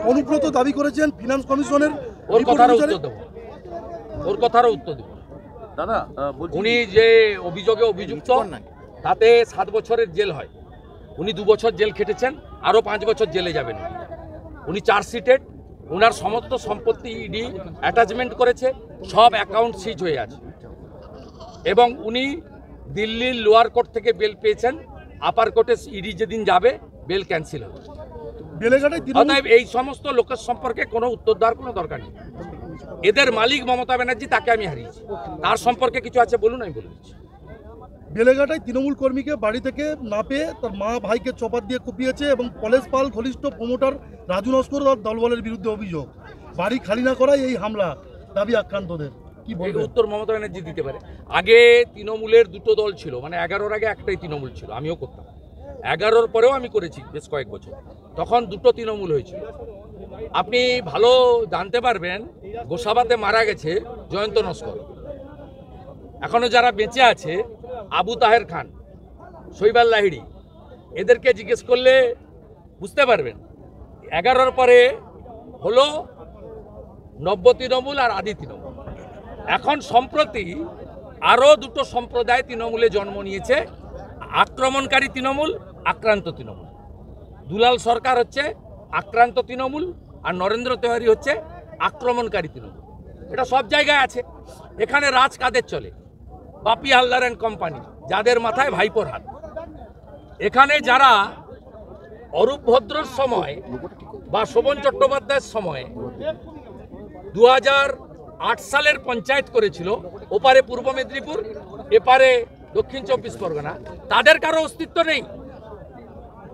অনুব্রত দাবি করেছেন ফিনান্স কমিশনের ওর কথারও উত্তর দেব দাদা উনি যে অভিযোগে অভিযুক্ত তাতে 7 বছরের জেল হয়, উনি 2 বছর জেল খেটেছেন, আরও 5 বছর জেলে যাবেন। উনি চার্জশিটেড, ওনার সমস্ত সম্পত্তি ইডি অ্যাটাচমেন্ট করেছে, সব অ্যাকাউন্ট সিজ হয়ে আছে এবং উনি দিল্লির লোয়ার কোর্ট থেকে বেল পেয়েছেন, আপার কোর্টে ইডি যেদিন যাবে বেল ক্যান্সেল হবে। অতএব এই সমস্ত লোকের সম্পর্কে কোনো উত্তর দেওয়ার কোনো দরকার নেই। এদের মালিক মমতা ব্যানার্জি, তাকে আমি হারিয়েছি, তার সম্পর্কে কিছু আছে বলুন, আমি বলে দিচ্ছি। বেলেঘাটায় তৃণমূল কর্মীকে বাড়ি থেকে না পেয়ে তার মা ভাইকে চপার দিয়ে কুপিয়েছে এবং পলেশ পাল ঘনিষ্ঠ প্রমোটার রাজু নস্কর তার দলবলের বিরুদ্ধে অভিযোগ। বাড়ি খালি না করায় এই হামলা, দাবি আক্রান্তদের। কি বলবেন? উত্তর মমতা ব্যানার্জি দিতে পারে। আগে তৃণমূলের 2টো দল ছিল, মানে 11-র আগে একটাই তৃণমূল ছিল, আমিও করতাম। 11-র পরেও আমি করেছি বেশ কয়েক বছর, তখন 2টো তৃণমূল হয়েছিল। আপনি ভালো জানতে পারবেন, গোসাবাতে মারা গেছে জয়ন্ত নস্কর, এখনো যারা বেঁচে আছে আবু তাহের খান, শৈবাল লাহিড়ী, এদেরকে জিজ্ঞেস করলে বুঝতে পারবেন। 11-র পরে হলো নব্য তৃণমূল আর আদি তৃণমূল। এখন সম্প্রতি আরও 2টো সম্প্রদায় তৃণমূলে জন্ম নিয়েছে, আক্রমণকারী তৃণমূল, আক্রান্ত তৃণমূল। দুলাল সরকার হচ্ছে আক্রান্ত তৃণমূল আর নরেন্দ্র তিওয়ারি হচ্ছে আক্রমণকারী তৃণমূল। এটা সব জায়গায় আছে। এখানে রাজ কাদের চলে? বাপি হালদার অ্যান্ড কোম্পানি, যাদের মাথায় ভাইপোর হাত। এখানে যারা অরূপ ভদ্রর সময় বা শোভন চট্টোপাধ্যায়ের সময় 2008 সালের পঞ্চায়েত করেছিল, ওপারে পূর্ব মেদিনীপুর, এপারে দক্ষিণ 24 পরগনা, তাদের কারো অস্তিত্ব নেই।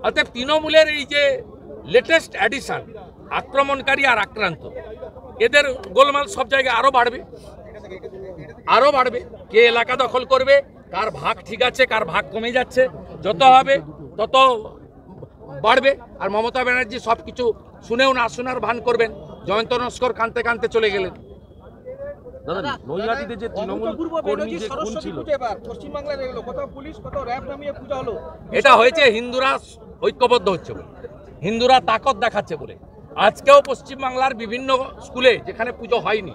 অতএব তৃণমূলের এই যে লেটেস্ট অ্যাডিশন, আক্রমণকারী আর আক্রান্ত, এদের গোলমাল সব জায়গায় আরও বাড়বে। কে এলাকা দখল করবে, কার ভাগ ঠিক আছে, কার ভাগ কমে যাচ্ছে, যত হবে তত বাড়বে। আর মমতা ব্যানার্জি সব কিছু শুনেও না শোনার ভান করবেন। জয়ন্ত নস্কর কাঁদতে কাঁদতে চলে গেলেন। নৈহাটিতে যে তৃণমূল কর্মী যে খুন ছিল, এটা হয়েছে হিন্দুরা ঐক্যবদ্ধ হচ্ছে বলে, হিন্দুরা তাকত দেখাচ্ছে বলে। আজকেও পশ্চিমবাংলার বিভিন্ন স্কুলে যেখানে পুজো হয়নি,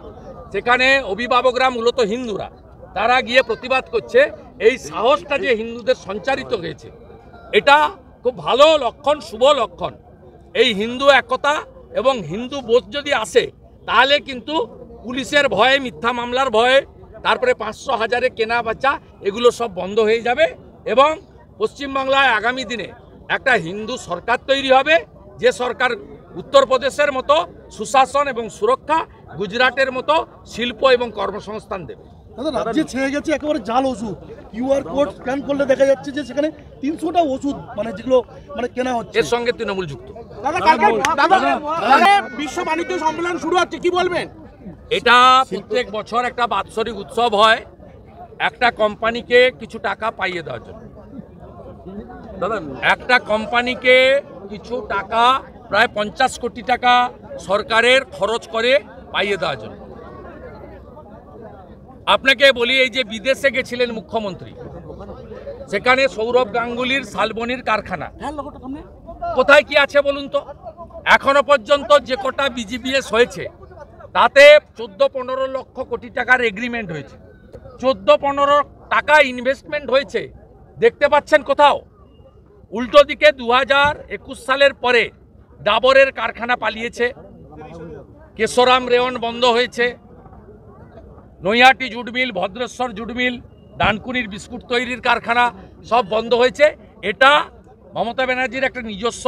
সেখানে অভিভাবকরা মূলত হিন্দুরা, তারা গিয়ে প্রতিবাদ করছে। এই সাহসটা যে হিন্দুদের সঞ্চারিত হয়েছে, এটা খুব ভালো লক্ষণ, শুভ লক্ষণ। এই হিন্দু একতা এবং হিন্দু বোধ যদি আসে, তাহলে কিন্তু পুলিশের ভয়ে, মিথ্যা মামলার ভয়ে, তারপরে 500-1000 কেনা বাচ্চা, এগুলো সব বন্ধ হয়ে যাবে এবং পশ্চিমবাংলায় আগামী দিনে একটা হিন্দু সরকার তৈরি হবে, যে সরকার উত্তরপ্রদেশের মতো সুশাসন এবং সুরক্ষা, গুজরাটের মতো শিল্প এবং কর্মসংস্থান দেবে। রাজ্যে ছেয়ে গেছে একেবারে জাল ওষুধ। কিউআর কোড স্ক্যান করলে দেখা যাচ্ছে যে সেখানে 300টা ওষুধ যেগুলো কেনা হচ্ছে, এর সঙ্গে তৃণমূল যুক্ত। বিশ্ব বাণিজ্য সম্মেলন শুরু হচ্ছে, কি বলবেন? এটা প্রত্যেক বছর একটা বাৎসরিক উৎসব হয়, একটা কোম্পানিকে কিছু টাকা পাইয়ে দেওয়ার জন্য। একটা কোম্পানিকে কিছু টাকা, প্রায় 50 কোটি টাকা সরকারের খরচ করে পাইয়ে দেওয়ার জন্য। আপনাকে বলি, এই যে বিদেশে গেছিলেন মুখ্যমন্ত্রী, সেখানে সৌরভ গাঙ্গুলির শালবনির কারখানা কোথায় কি আছে বলুন তো? এখনো পর্যন্ত যে কটা বিজিবিএস হয়েছে, তাতে 14-15 লক্ষ কোটি টাকার এগ্রিমেন্ট হয়েছে, 14-15 টাকা ইনভেস্টমেন্ট হয়েছে। দেখতে পাচ্ছেন কোথাও? উল্টো দিকে 2021 সালের পরে ডাবরের কারখানা পালিয়েছে, কেশরাম রেওন বন্ধ হয়েছে, Naihati jute mill, Bhadreswar jute mill, ডানকুনির বিস্কুট তৈরির কারখানা সব বন্ধ হয়েছে। এটা মমতা ব্যানার্জির একটা নিজস্ব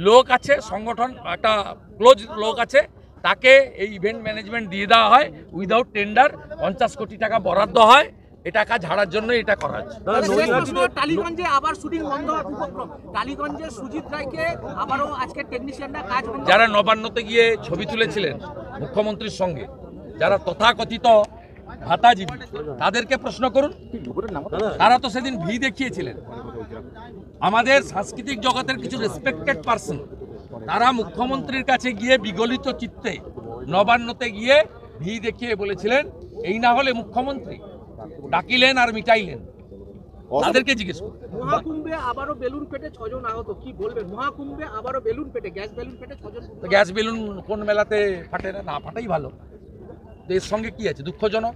লোক আছে, সংগঠন, একটা ক্লোজ লোক আছে, তাকে এই ইভেন্ট ম্যানেজমেন্ট দিয়ে দেওয়া হয় উইদাউট টেন্ডার। 50 কোটি টাকা বরাদ্দ হয় এই টাকা ঝাড়ার জন্য, এটা করা হচ্ছে। টালিগঞ্জে আবার শুটিং বন্ধ হওয়ার উপক্রম, টালিগঞ্জে সুজিত রায়কে আবারও আজকে টেকনিশিয়ানরা কাজ বন্ধ। যারা নবান্নতে গিয়ে ছবি তুলেছিলেন মুখ্যমন্ত্রীর সঙ্গে, যারা তথাকথিত ভাতাজীবী, তাদেরকে প্রশ্ন করুন, তারা তো সেদিন ভি দেখিয়েছিলেন। আমাদের সাংস্কৃতিক জগতের কিছু রেসপেক্টেড পার্সন, তারা মুখ্যমন্ত্রীর কাছে গিয়ে বিগলিত চিত্তে নবান্নতে গিয়ে ভি দেখিয়ে বলেছিলেন, এই না হলে মুখ্যমন্ত্রী, ডাকিলেন আর মিটাইলেন। তাদেরকে জিজ্ঞেস করুন। মহাকুম্ভে আবারও বেলুন পেটে 6 জন আহত, কি বলবেন? মহাকুম্ভে আবারও বেলুন পেটে, গ্যাস বেলুন পেটে 6 জন। তো গ্যাস বেলুন কোন মেলাতে ফাটে না? না ফাটাই ভালো। তো এর সঙ্গে কি আছে? দুঃখজনক।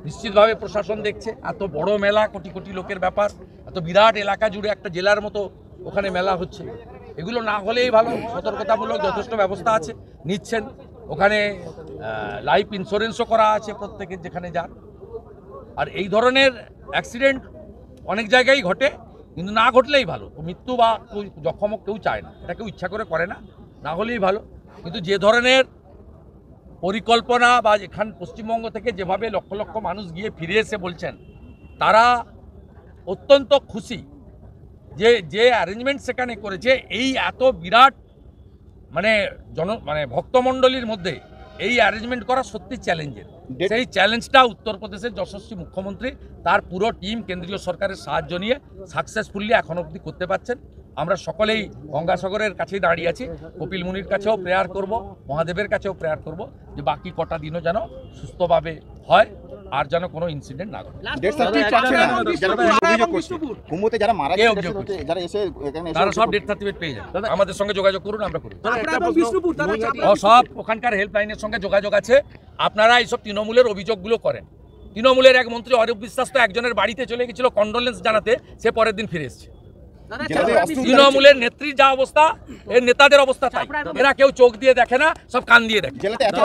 নিশ্চিতভাবে প্রশাসন দেখছে, এত বড় মেলা, কোটি কোটি লোকের ব্যাপার, এত বিরাট এলাকা জুড়ে একটা জেলার মতো ওখানে মেলা হচ্ছে, এগুলো না হলেই ভালো। সতর্কতামূলক যথেষ্ট ব্যবস্থা আছে, নিচ্ছেন। ওখানে লাইফ ইন্স্যুরেন্সও করা আছে প্রত্যেকের যেখানে যান। আর এই ধরনের অ্যাক্সিডেন্ট অনেক জায়গায় ঘটে, কিন্তু না ঘটলেই ভালো। মৃত্যু বা জখমও কেউ চায় না, এটা কেউ ইচ্ছা করে করে না, না হলেই ভালো। কিন্তু যে ধরনের পরিকল্পনা বা এখান পশ্চিমবঙ্গ থেকে যেভাবে লক্ষ লক্ষ মানুষ গিয়ে ফিরে এসে বলছেন, তারা অত্যন্ত খুশি যে অ্যারেঞ্জমেন্ট সেখানে করেছে। এই এত বিরাট মানে ভক্তমণ্ডলীর মধ্যে এই অ্যারেঞ্জমেন্ট করা সত্যি চ্যালেঞ্জের। সেই চ্যালেঞ্জটা উত্তরপ্রদেশের যশস্বী মুখ্যমন্ত্রী তার পুরো টিম কেন্দ্রীয় সরকারের সাহায্য নিয়ে সাকসেসফুলি এখন অবধি করতে পারছেন। আমরা সকলেই গঙ্গাসাগরের কাছেই দাঁড়িয়ে আছি, কপিল মুনির কাছেও প্রেয়ার করব, মহাদেবের কাছেও প্রেয়ার করব যে বাকি কটা দিনও যেন সুস্থভাবে হয়, আর যেন কোনো ইনসিডেন্ট না ঘটে। কুম্ভতে যারা মারা কে গেছে, অভিযোগ করছে? যারা এসে এখানে তারা সব ডেথ সার্টিফিকেট পেয়ে যাবে, আমাদের সঙ্গে যোগাযোগ করুন, আমরা করি। বিষ্ণুপুর দাদা, ও সব ওখানকার হেল্পলাইনের সঙ্গে যোগাযোগ আছে। আপনারা এইসব তৃণমূলের অভিযোগগুলো করেন। তৃণমূলের এক মন্ত্রী অরূপ বিশ্বাস তো একজনের বাড়িতে চলে গেছিল কন্ডোলেন্স জানাতে, সে পরের দিন ফিরে এসেছে। তৃণমূলের নেত্রীর যা অবস্থা, এর নেতাদের অবস্থা তাই। এরা কেউ চোখ দিয়ে দেখে না, সব কান দিয়ে দেখে। জেলাতে এত